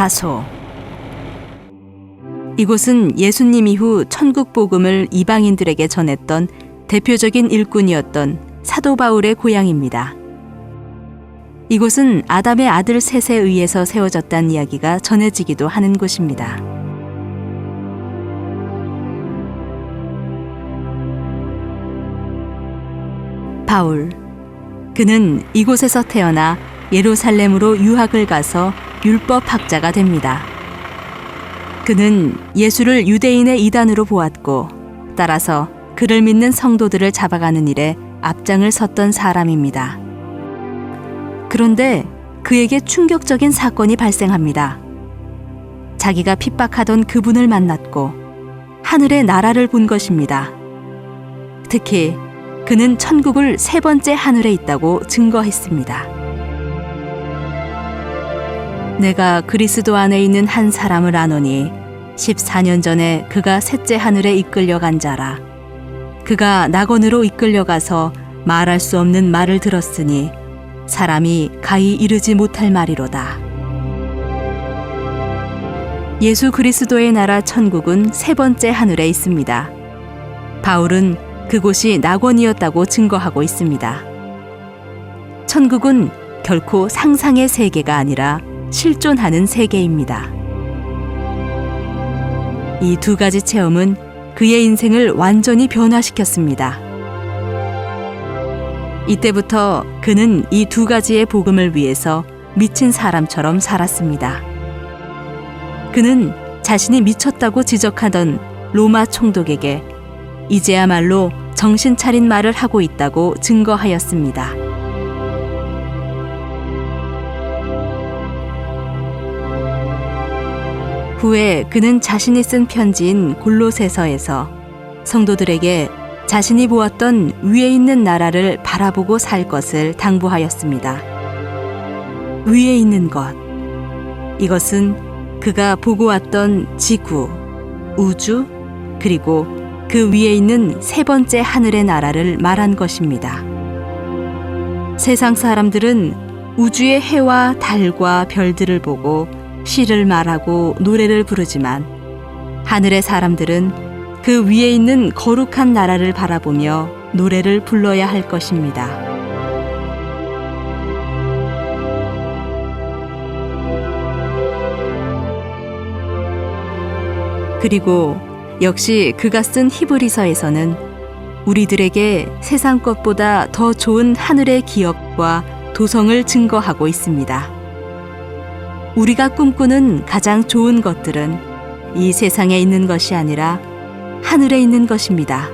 다소. 이곳은 예수님 이후 천국 복음을 이방인들에게 전했던 대표적인 일꾼이었던 사도 바울의 고향입니다. 이곳은 아담의 아들 셋에 의해서 세워졌다는 이야기가 전해지기도 하는 곳입니다. 바울, 그는 이곳에서 태어나 예루살렘으로 유학을 가서 율법학자가 됩니다. 그는 예수를 유대인의 이단으로 보았고 따라서 그를 믿는 성도들을 잡아가는 일에 앞장을 섰던 사람입니다. 그런데 그에게 충격적인 사건이 발생합니다. 자기가 핍박하던 그분을 만났고 하늘의 나라를 본 것입니다. 특히 그는 천국을 세 번째 하늘에 있다고 증거했습니다. 내가 그리스도 안에 있는 한 사람을 아노니 14년 전에 그가 셋째 하늘에 이끌려간 자라. 그가 낙원으로 이끌려가서 말할 수 없는 말을 들었으니 사람이 가히 이르지 못할 말이로다. 예수 그리스도의 나라 천국은 세 번째 하늘에 있습니다. 바울은 그곳이 낙원이었다고 증거하고 있습니다. 천국은 결코 상상의 세계가 아니라 실존하는 세계입니다. 이 두 가지 체험은 그의 인생을 완전히 변화시켰습니다. 이때부터 그는 이 두 가지의 복음을 위해서 미친 사람처럼 살았습니다. 그는 자신이 미쳤다고 지적하던 로마 총독에게 이제야말로 정신 차린 말을 하고 있다고 증거하였습니다. 후에 그는 자신이 쓴 편지인 골로새서에서 성도들에게 자신이 보았던 위에 있는 나라를 바라보고 살 것을 당부하였습니다. 위에 있는 것, 이것은 그가 보고 왔던 지구, 우주, 그리고 그 위에 있는 세 번째 하늘의 나라를 말한 것입니다. 세상 사람들은 우주의 해와 달과 별들을 보고 시를 말하고 노래를 부르지만 하늘의 사람들은 그 위에 있는 거룩한 나라를 바라보며 노래를 불러야 할 것입니다. 그리고 역시 그가 쓴 히브리서에서는 우리들에게 세상 것보다 더 좋은 하늘의 기업과 도성을 증거하고 있습니다. 우리가 꿈꾸는 가장 좋은 것들은 이 세상에 있는 것이 아니라 하늘에 있는 것입니다.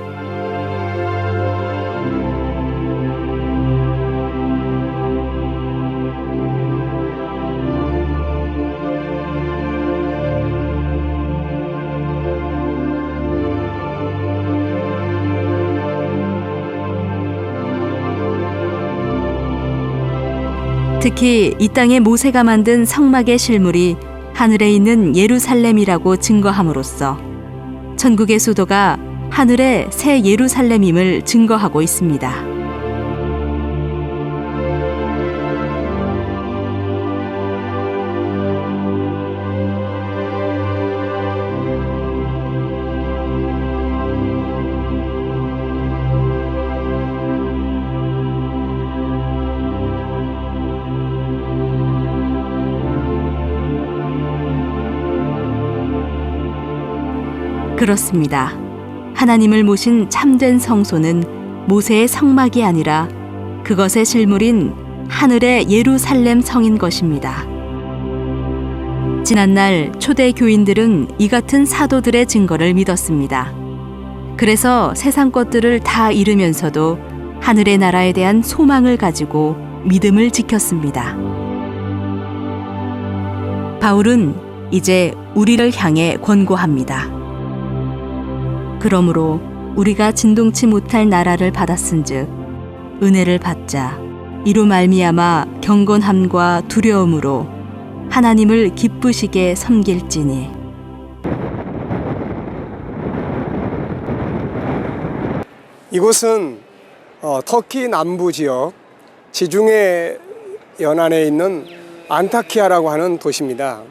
특히 이 땅에 모세가 만든 성막의 실물이 하늘에 있는 예루살렘이라고 증거함으로써 천국의 수도가 하늘의 새 예루살렘임을 증거하고 있습니다. 그렇습니다. 하나님을 모신 참된 성소는 모세의 성막이 아니라 그것의 실물인 하늘의 예루살렘 성인 것입니다. 지난날 초대 교인들은 이 같은 사도들의 증거를 믿었습니다. 그래서 세상 것들을 다 잃으면서도 하늘의 나라에 대한 소망을 가지고 믿음을 지켰습니다. 바울은 이제 우리를 향해 권고합니다. 그러므로 우리가 진동치 못할 나라를 받았은즉 은혜를 받자. 이로 말미암아 경건함과 두려움으로 하나님을 기쁘시게 섬길지니. 이곳은 터키 남부 지역 지중해 연안에 있는 안타키아라고 하는 도시입니다.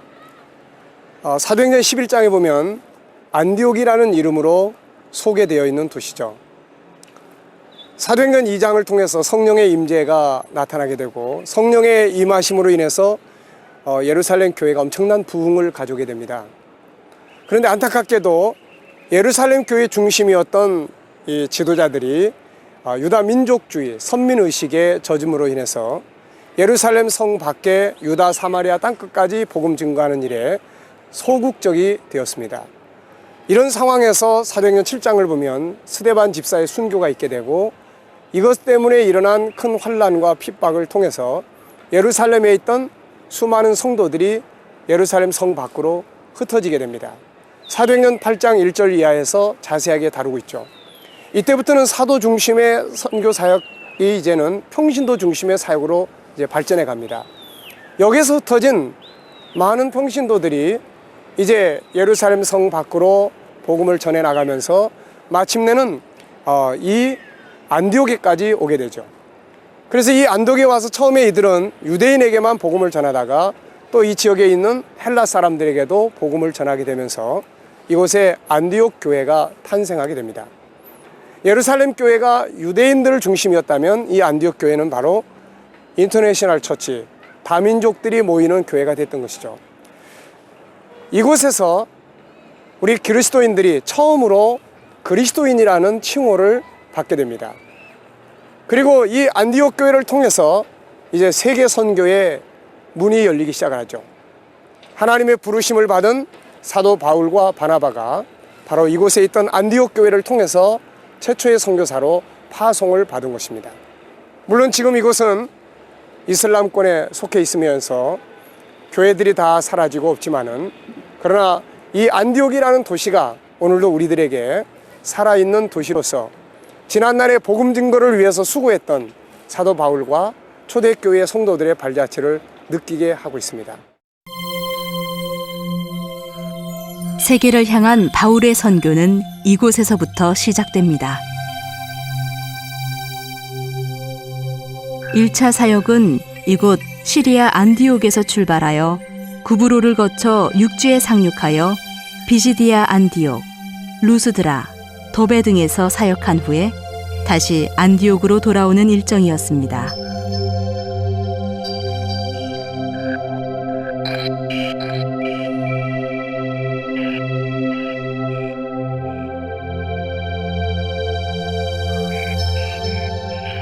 사도행전 11장에 보면 안디옥이라는 이름으로 소개되어 있는 도시죠. 사도행전 2장을 통해서 성령의 임재가 나타나게 되고 성령의 임하심으로 인해서 예루살렘 교회가 엄청난 부흥을 가져오게 됩니다. 그런데 안타깝게도 예루살렘 교회 중심이었던 이 지도자들이 유다 민족주의, 선민의식의 젖음으로 인해서 예루살렘 성 밖에 유다 사마리아 땅끝까지 복음 증거하는 일에 소극적이 되었습니다. 이런 상황에서 사도행전 7장을 보면 스데반 집사의 순교가 있게 되고 이것 때문에 일어난 큰 환난과 핍박을 통해서 예루살렘에 있던 수많은 성도들이 예루살렘 성 밖으로 흩어지게 됩니다. 사도행전 8장 1절 이하에서 자세하게 다루고 있죠. 이때부터는 사도 중심의 선교 사역이 이제는 평신도 중심의 사역으로 이제 발전해 갑니다. 여기서 흩어진 많은 평신도들이 이제 예루살렘 성 밖으로 복음을 전해 나가면서 마침내는 이 안디옥에까지 오게 되죠. 그래서 이 안디옥에 와서 처음에 이들은 유대인에게만 복음을 전하다가 또 이 지역에 있는 헬라 사람들에게도 복음을 전하게 되면서 이곳에 안디옥 교회가 탄생하게 됩니다. 예루살렘 교회가 유대인들을 중심이었다면 이 안디옥 교회는 바로 인터내셔널 처치, 다민족들이 모이는 교회가 됐던 것이죠. 이곳에서 우리 그리스도인들이 처음으로 그리스도인이라는 칭호를 받게 됩니다. 그리고 이 안디옥 교회를 통해서 이제 세계 선교의 문이 열리기 시작하죠. 하나님의 부르심을 받은 사도 바울과 바나바가 바로 이곳에 있던 안디옥 교회를 통해서 최초의 선교사로 파송을 받은 것입니다. 물론 지금 이곳은 이슬람권에 속해 있으면서 교회들이 다 사라지고 없지만은 그러나 이 안디옥이라는 도시가 오늘도 우리들에게 살아있는 도시로서 지난날의 복음 증거를 위해서 수고했던 사도 바울과 초대교회 성도들의 발자취를 느끼게 하고 있습니다. 세계를 향한 바울의 선교는 이곳에서부터 시작됩니다. 1차 사역은 이곳 시리아 안디옥에서 출발하여 구브로를 거쳐 육지에 상륙하여 비시디아 안디옥, 루스드라, 더베 등에서 사역한 후에 다시 안디옥으로 돌아오는 일정이었습니다.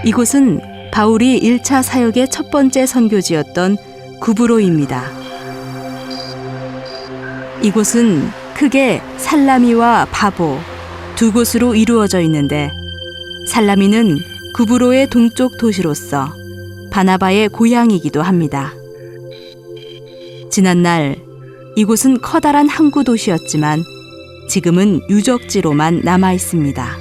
이곳은 바울이 1차 사역의 첫 번째 선교지였던 구브로입니다. 이곳은 크게 살라미와 바보 두 곳으로 이루어져 있는데 살라미는 구브로의 동쪽 도시로서 바나바의 고향이기도 합니다. 지난날 이곳은 커다란 항구 도시였지만 지금은 유적지로만 남아 있습니다.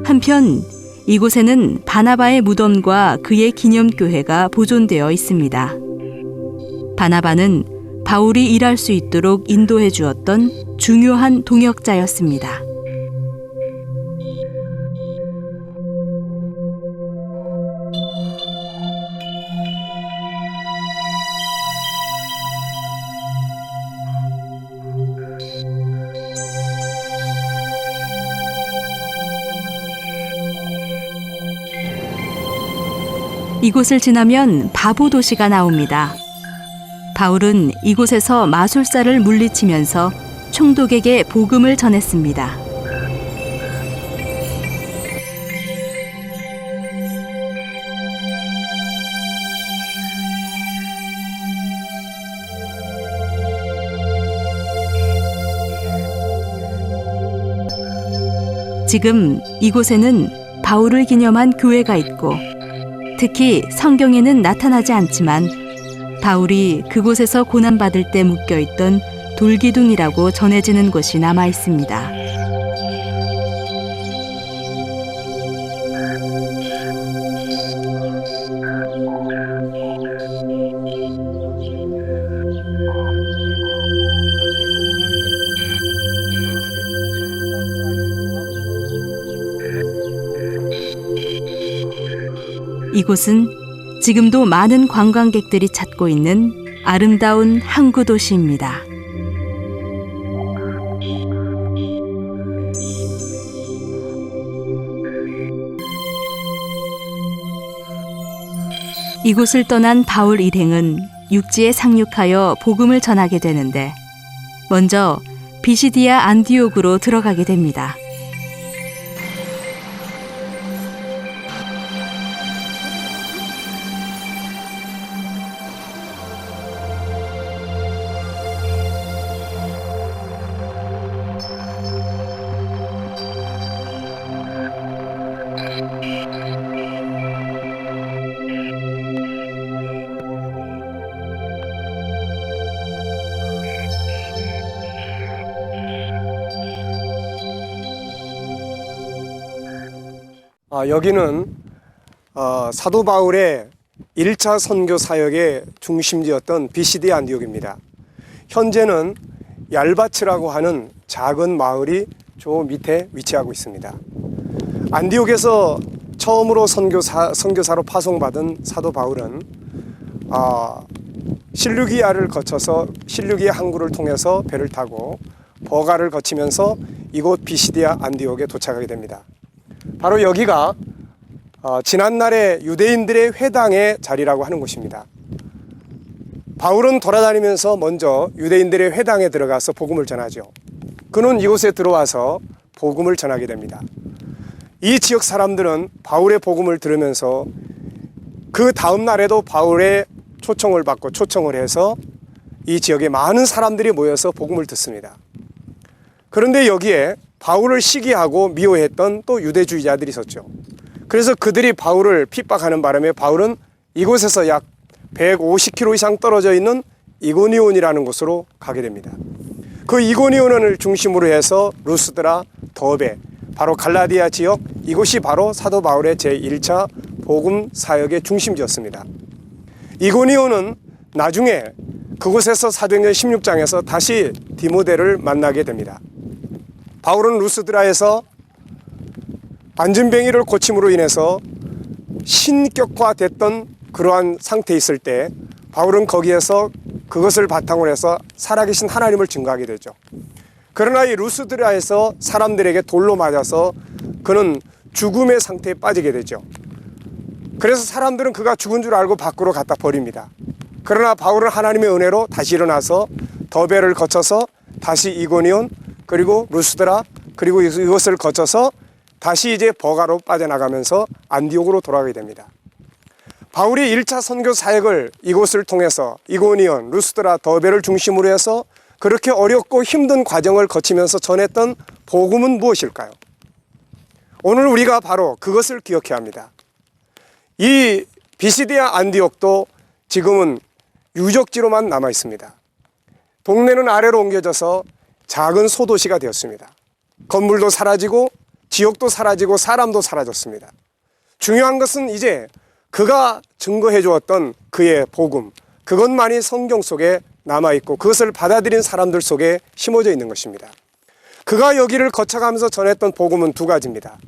한편 이곳에는 바나바의 무덤과 그의 기념교회가 보존되어 있습니다. 바나바는 바울이 일할 수 있도록 인도해 주었던 중요한 동역자였습니다. 이곳을 지나면 바보 도시가 나옵니다. 바울은 이곳에서 마술사를 물리치면서 총독에게 복음을 전했습니다. 지금 이곳에는 바울을 기념한 교회가 있고 특히 성경에는 나타나지 않지만 바울이 그곳에서 고난받을 때 묶여있던 돌기둥이라고 전해지는 곳이 남아 있습니다. 이곳은 지금도 많은 관광객들이 찾고 있는 아름다운 항구 도시입니다. 이곳을 떠난 바울 일행은 육지에 상륙하여 복음을 전하게 되는데 먼저 비시디아 안디옥으로 들어가게 됩니다. 여기는 사도 바울의 1차 선교 사역의 중심지였던 비시디 안디옥입니다. 현재는 얄바츠라고 하는 작은 마을이 저 밑에 위치하고 있습니다. 안디옥에서 처음으로 선교사로 파송받은 사도 바울은 실루기아를 거쳐서 실루기아 항구를 통해서 배를 타고 버가를 거치면서 이곳 비시디아 안디옥에 도착하게 됩니다. 바로 여기가 지난날의 유대인들의 회당의 자리라고 하는 곳입니다. 바울은 돌아다니면서 먼저 유대인들의 회당에 들어가서 복음을 전하죠. 그는 이곳에 들어와서 복음을 전하게 됩니다. 이 지역 사람들은 바울의 복음을 들으면서 그 다음 날에도 바울의 초청을 받고 초청을 해서 이 지역에 많은 사람들이 모여서 복음을 듣습니다. 그런데 여기에 바울을 시기하고 미워했던 또 유대주의자들이 있었죠. 그래서 그들이 바울을 핍박하는 바람에 바울은 이곳에서 약 150km 이상 떨어져 있는 이고니온이라는 곳으로 가게 됩니다. 그 이고니온을 중심으로 해서 루스드라, 더베, 바로 갈라디아 지역, 이곳이 바로 사도 바울의 제1차 복음 사역의 중심지였습니다. 이고니온은 나중에 그곳에서 사도행전 16장에서 다시 디모데를 만나게 됩니다. 바울은 루스드라에서 안전뱅이를 고침으로 인해서 신격화됐던 그러한 상태에 있을 때 바울은 거기에서 그것을 바탕으로 해서 살아계신 하나님을 증거하게 되죠. 그러나 이 루스드라에서 사람들에게 돌로 맞아서 그는 죽음의 상태에 빠지게 되죠. 그래서 사람들은 그가 죽은 줄 알고 밖으로 갖다 버립니다. 그러나 바울은 하나님의 은혜로 다시 일어나서 더베를 거쳐서 다시 이고니온, 그리고 루스드라, 그리고 이것을 거쳐서 다시 이제 버가로 빠져나가면서 안디옥으로 돌아가게 됩니다. 바울이 1차 선교 사역을 이곳을 통해서 이고니온, 루스드라, 더베를 중심으로 해서 그렇게 어렵고 힘든 과정을 거치면서 전했던 복음은 무엇일까요? 오늘 우리가 바로 그것을 기억해야 합니다. 이 비시디아 안디옥도 지금은 유적지로만 남아 있습니다. 동네는 아래로 옮겨져서 작은 소도시가 되었습니다. 건물도 사라지고 지역도 사라지고 사람도 사라졌습니다. 중요한 것은 이제 그가 증거해 주었던 그의 복음, 그것만이 성경 속에 남아있고 그것을 받아들인 사람들 속에 심어져 있는 것입니다. 그가 여기를 거쳐가면서 전했던 복음은 두 가지입니다.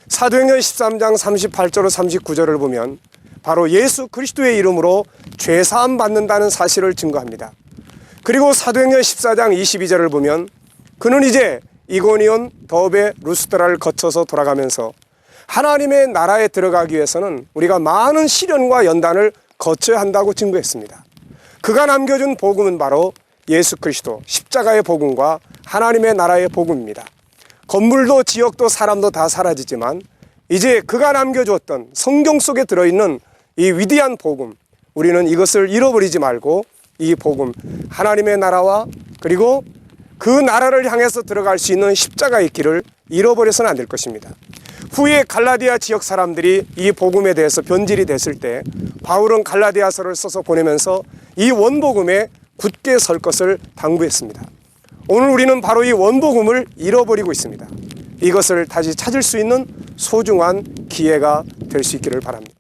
사도행전 13장 38절로 39절을 보면 바로 예수 그리스도의 이름으로 죄사함 받는다는 사실을 증거합니다. 그리고 사도행전 14장 22절을 보면 그는 이제 이고니온, 더베, 루스드라를 거쳐서 돌아가면서 하나님의 나라에 들어가기 위해서는 우리가 많은 시련과 연단을 거쳐야 한다고 증거했습니다. 그가 남겨준 복음은 바로 예수 그리스도 십자가의 복음과 하나님의 나라의 복음입니다. 건물도 지역도 사람도 다 사라지지만 이제 그가 남겨주었던 성경 속에 들어있는 이 위대한 복음, 우리는 이것을 잃어버리지 말고 이 복음, 하나님의 나라와 그리고 그 나라를 향해서 들어갈 수 있는 십자가의 길을 잃어버려서는 안 될 것입니다. 후에 갈라디아 지역 사람들이 이 복음에 대해서 변질이 됐을 때 바울은 갈라디아서를 써서 보내면서 이 원복음에 굳게 설 것을 당부했습니다. 오늘 우리는 바로 이 원복음을 잃어버리고 있습니다. 이것을 다시 찾을 수 있는 소중한 기회가 될 수 있기를 바랍니다.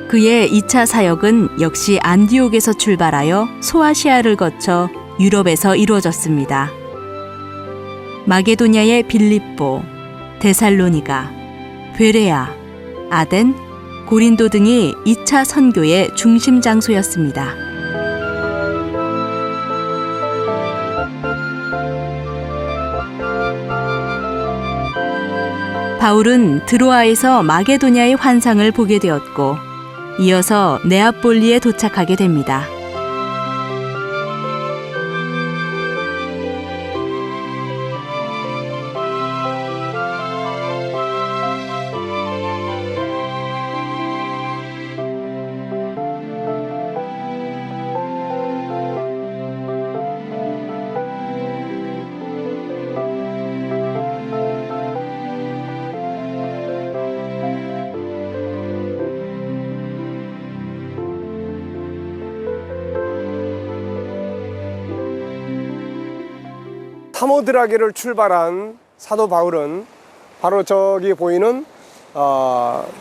그의 2차 사역은 역시 안디옥에서 출발하여 소아시아를 거쳐 유럽에서 이루어졌습니다. 마게도냐의 빌립보, 데살로니가, 베레아, 아덴, 고린도 등이 2차 선교의 중심 장소였습니다. 바울은 드로아에서 마게도냐의 환상을 보게 되었고 이어서 네아폴리에 도착하게 됩니다. 사모드라게를 출발한 사도 바울은 바로 저기 보이는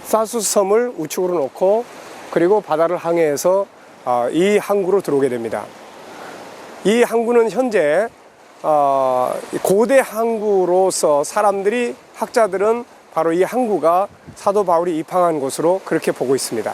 사수스 섬을 우측으로 놓고 그리고 바다를 항해해서 이 항구로 들어오게 됩니다. 이 항구는 현재 고대 항구로서 사람들이, 학자들은 바로 이 항구가 사도 바울이 입항한 곳으로 그렇게 보고 있습니다.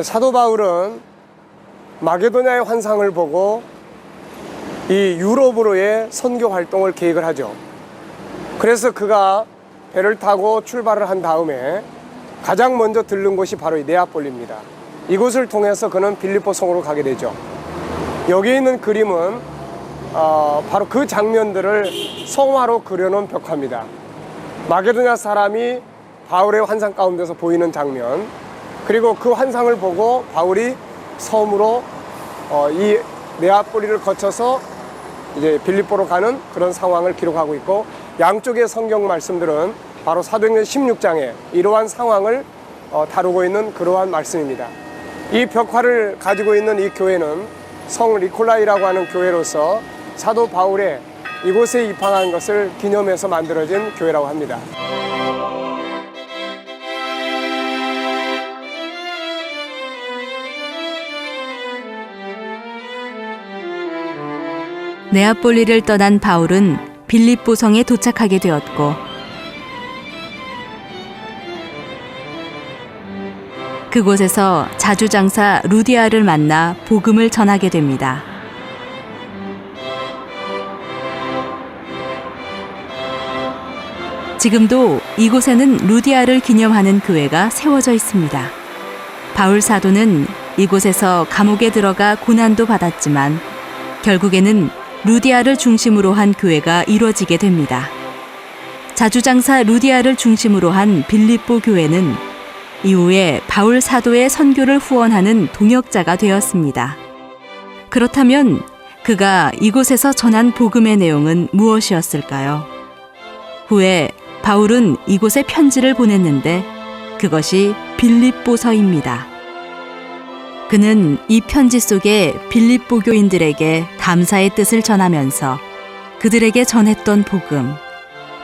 사도 바울은 마게도냐의 환상을 보고 이 유럽으로의 선교 활동을 계획을 하죠. 그래서 그가 배를 타고 출발을 한 다음에 가장 먼저 들른 곳이 바로 이 네아폴리입니다. 이곳을 통해서 그는 빌립보 성으로 가게 되죠. 여기 있는 그림은 바로 그 장면들을 성화로 그려놓은 벽화입니다. 마게도냐 사람이 바울의 환상 가운데서 보이는 장면, 그리고 그 환상을 보고 바울이 섬으로 이 네아폴리를 거쳐서 이제 빌립보로 가는 그런 상황을 기록하고 있고, 양쪽의 성경 말씀들은 바로 사도행전 16장에 이러한 상황을 다루고 있는 그러한 말씀입니다. 이 벽화를 가지고 있는 이 교회는 성 니콜라이라고 하는 교회로서 사도 바울의 이곳에 입항한 것을 기념해서 만들어진 교회라고 합니다. 네아폴리를 떠난 바울은 빌립보 성에 도착하게 되었고 그곳에서 자주장사 루디아를 만나 복음을 전하게 됩니다. 지금도 이곳에는 루디아를 기념하는 교회가 세워져 있습니다. 바울 사도는 이곳에서 감옥에 들어가 고난도 받았지만 결국에는 루디아를 중심으로 한 교회가 이루어지게 됩니다. 자주장사 루디아를 중심으로 한 빌립보 교회는 이후에 바울 사도의 선교를 후원하는 동역자가 되었습니다. 그렇다면 그가 이곳에서 전한 복음의 내용은 무엇이었을까요? 후에 바울은 이곳에 편지를 보냈는데 그것이 빌립보서입니다. 그는 이 편지 속에 빌립보 교인들에게 감사의 뜻을 전하면서 그들에게 전했던 복음,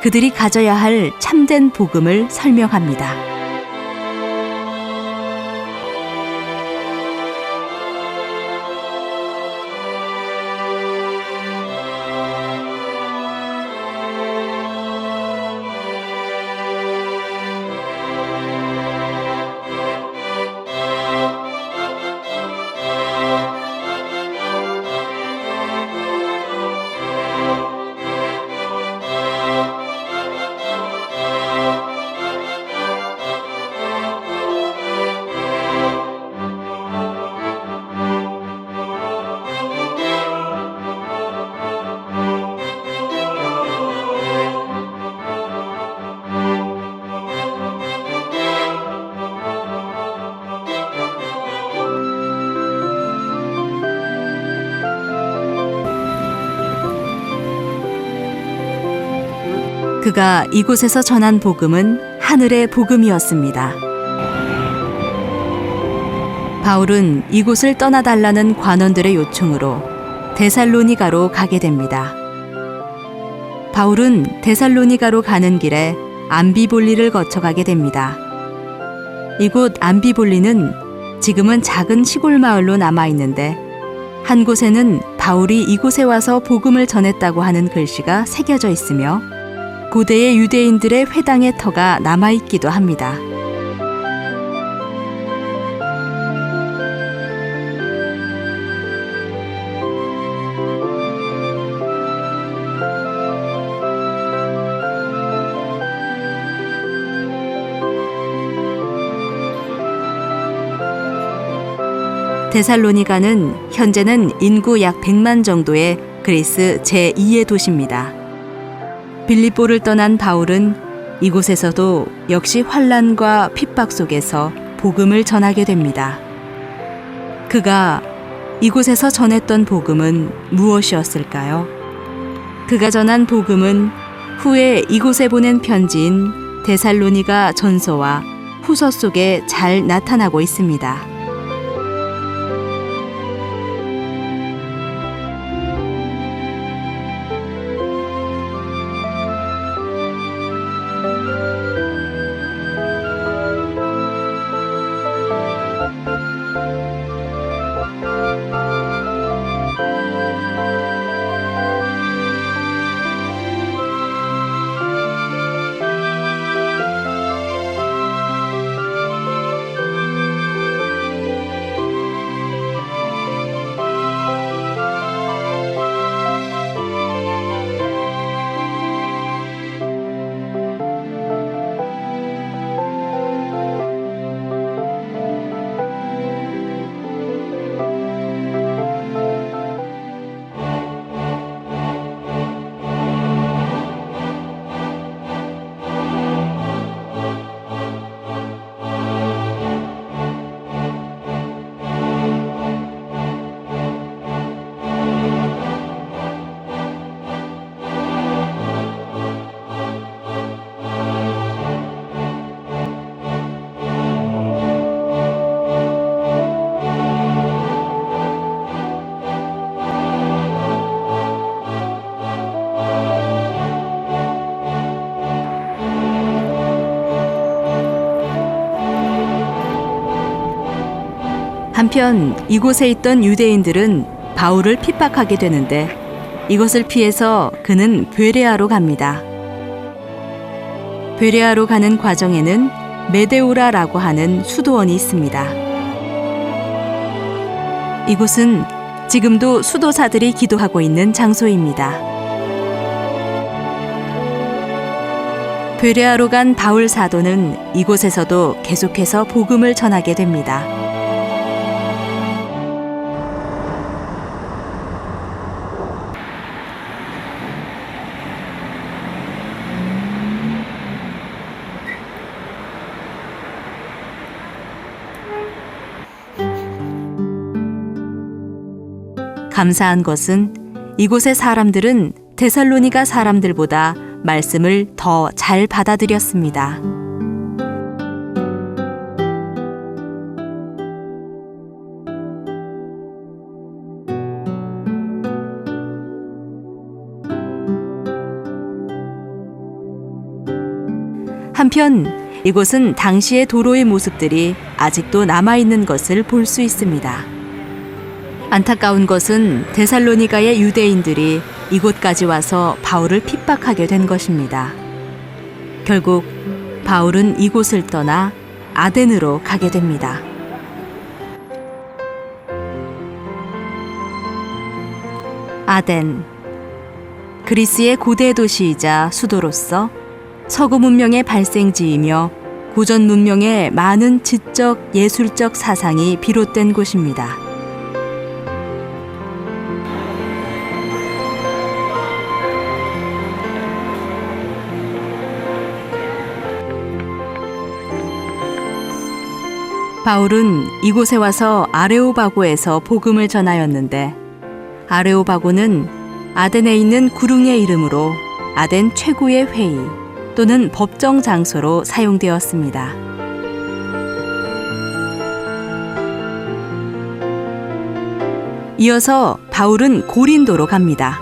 그들이 가져야 할 참된 복음을 설명합니다. 그가 이곳에서 전한 복음은 하늘의 복음이었습니다. 바울은 이곳을 떠나달라는 관원들의 요청으로 데살로니가로 가게 됩니다. 바울은 데살로니가로 가는 길에 암비볼리를 거쳐가게 됩니다. 이곳 암비볼리는 지금은 작은 시골 마을로 남아있는데 한 곳에는 바울이 이곳에 와서 복음을 전했다고 하는 글씨가 새겨져 있으며 고대의 유대인들의 회당의 터가 남아있기도 합니다. 데살로니가는 현재는 인구 약 100만 정도의 그리스 제2의 도시입니다. 빌립보를 떠난 바울은 이곳에서도 역시 환난과 핍박 속에서 복음을 전하게 됩니다. 그가 이곳에서 전했던 복음은 무엇이었을까요? 그가 전한 복음은 후에 이곳에 보낸 편지인 데살로니가 전서와 후서 속에 잘 나타나고 있습니다. 한편 이곳에 있던 유대인들은 바울을 핍박하게 되는데 이것을 피해서 그는 베레아로 갑니다. 베레아로 가는 과정에는 메데오라라고 하는 수도원이 있습니다. 이곳은 지금도 수도사들이 기도하고 있는 장소입니다. 베레아로 간 바울 사도는 이곳에서도 계속해서 복음을 전하게 됩니다. 감사한 것은 이곳의 사람들은 데살로니가 사람들보다 말씀을 더 잘 받아들였습니다. 한편 이곳은 당시의 도로의 모습들이 아직도 남아있는 것을 볼 수 있습니다. 안타까운 것은 데살로니가의 유대인들이 이곳까지 와서 바울을 핍박하게 된 것입니다. 결국 바울은 이곳을 떠나 아덴으로 가게 됩니다. 아덴, 그리스의 고대 도시이자 수도로서 서구 문명의 발생지이며 고전 문명의 많은 지적, 예술적 사상이 비롯된 곳입니다. 바울은 이곳에 와서 아레오바고에서 복음을 전하였는데 아레오바고는 아덴에 있는 구릉의 이름으로 아덴 최고의 회의 또는 법정 장소로 사용되었습니다. 이어서 바울은 고린도로 갑니다.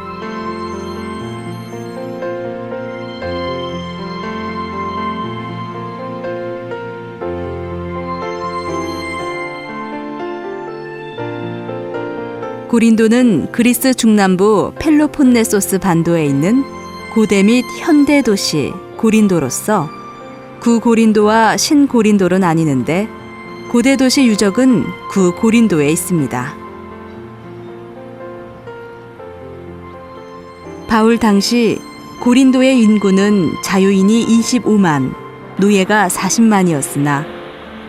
고린도는 그리스 중남부 펠로폰네소스 반도에 있는 고대 및 현대 도시 고린도로서 구고린도와 신고린도로 나뉘는데 고대 도시 유적은 구고린도에 있습니다. 바울 당시 고린도의 인구는 자유인이 25만, 노예가 40만이었으나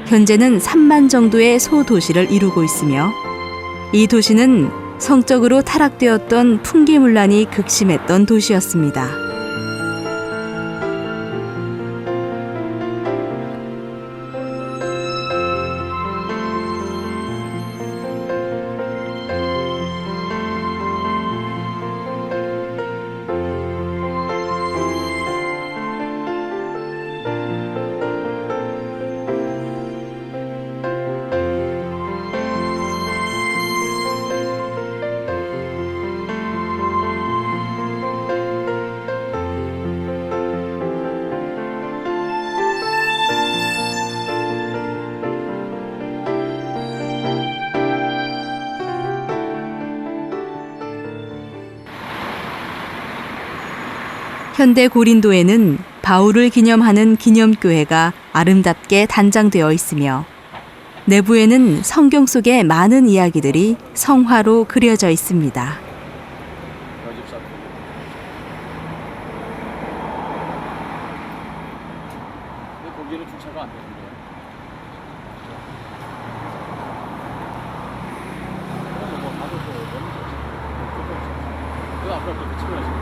현재는 3만 정도의 소도시를 이루고 있으며 이 도시는 성적으로 타락되었던 풍기문란이 극심했던 도시였습니다. 현대 고린도에는 바울을 기념하는 기념교회가 아름답게 단장되어 있으며 내부에는 성경 속의 많은 이야기들이 성화로 그려져 있습니다. 거기는 주차가 안 되는데. 뭐 가서 그 아까 그 친구가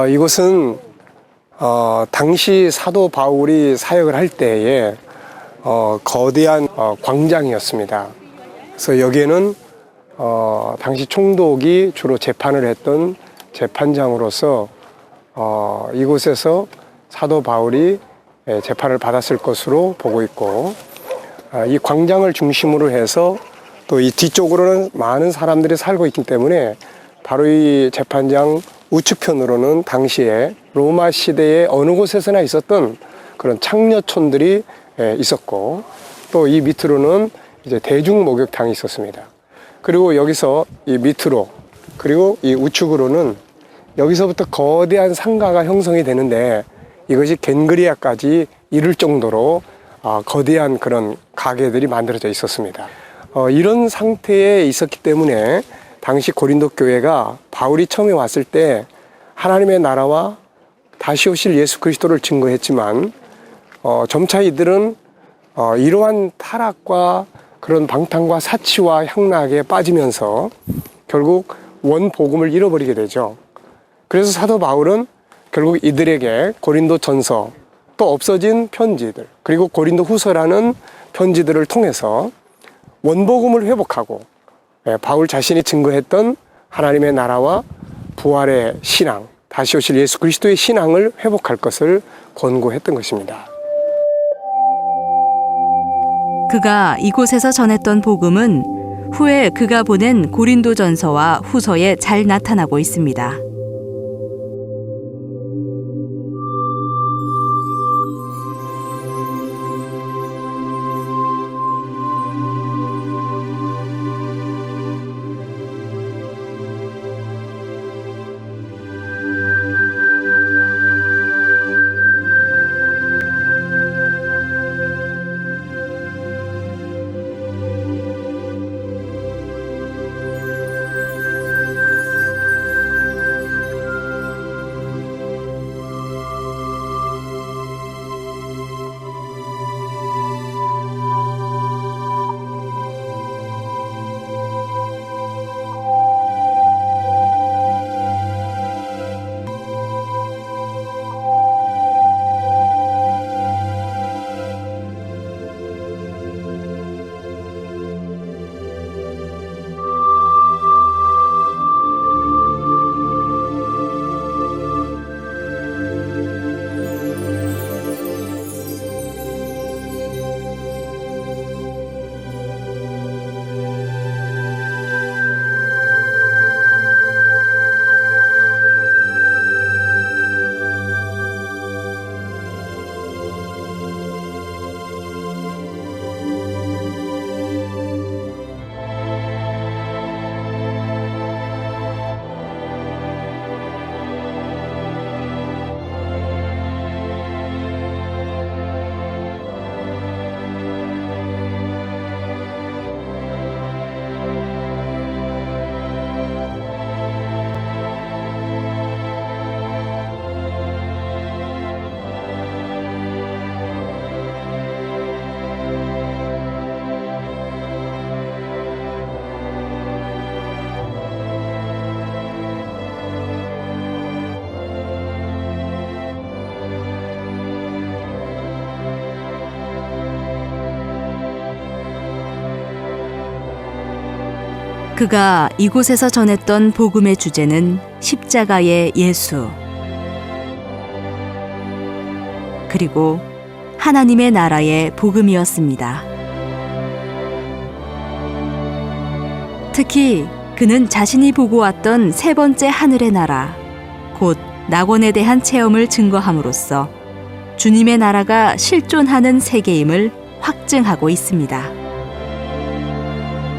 이곳은 당시 사도 바울이 사역을 할 때에 거대한 광장이었습니다. 그래서 여기에는 당시 총독이 주로 재판을 했던 재판장으로서 이곳에서 사도 바울이 재판을 받았을 것으로 보고 있고, 이 광장을 중심으로 해서 또 이 뒤쪽으로는 많은 사람들이 살고 있기 때문에 바로 이 재판장 우측편으로는 당시에 로마 시대의 어느 곳에서나 있었던 그런 창녀촌들이 있었고, 또 이 밑으로는 이제 대중 목욕탕이 있었습니다. 그리고 여기서 이 밑으로, 그리고 이 우측으로는 여기서부터 거대한 상가가 형성이 되는데 이것이 겐그리아까지 이를 정도로 거대한 그런 가게들이 만들어져 있었습니다. 이런 상태에 있었기 때문에 당시 고린도 교회가 바울이 처음에 왔을 때 하나님의 나라와 다시 오실 예수 그리스도를 증거했지만 점차 이들은 이러한 타락과 그런 방탕과 사치와 향락에 빠지면서 결국 원복음을 잃어버리게 되죠. 그래서 사도 바울은 결국 이들에게 고린도 전서, 또 없어진 편지들, 그리고 고린도 후서라는 편지들을 통해서 원복음을 회복하고 바울 자신이 증거했던 하나님의 나라와 부활의 신앙, 다시 오실 예수 그리스도의 신앙을 회복할 것을 권고했던 것입니다. 그가 이곳에서 전했던 복음은 후에 그가 보낸 고린도전서와 후서에 잘 나타나고 있습니다. 그가 이곳에서 전했던 복음의 주제는 십자가의 예수, 그리고 하나님의 나라의 복음이었습니다. 특히 그는 자신이 보고 왔던 세 번째 하늘의 나라, 곧 낙원에 대한 체험을 증거함으로써 주님의 나라가 실존하는 세계임을 확증하고 있습니다.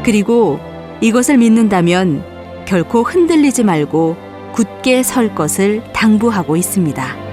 그리고 이것을 믿는다면 결코 흔들리지 말고 굳게 설 것을 당부하고 있습니다.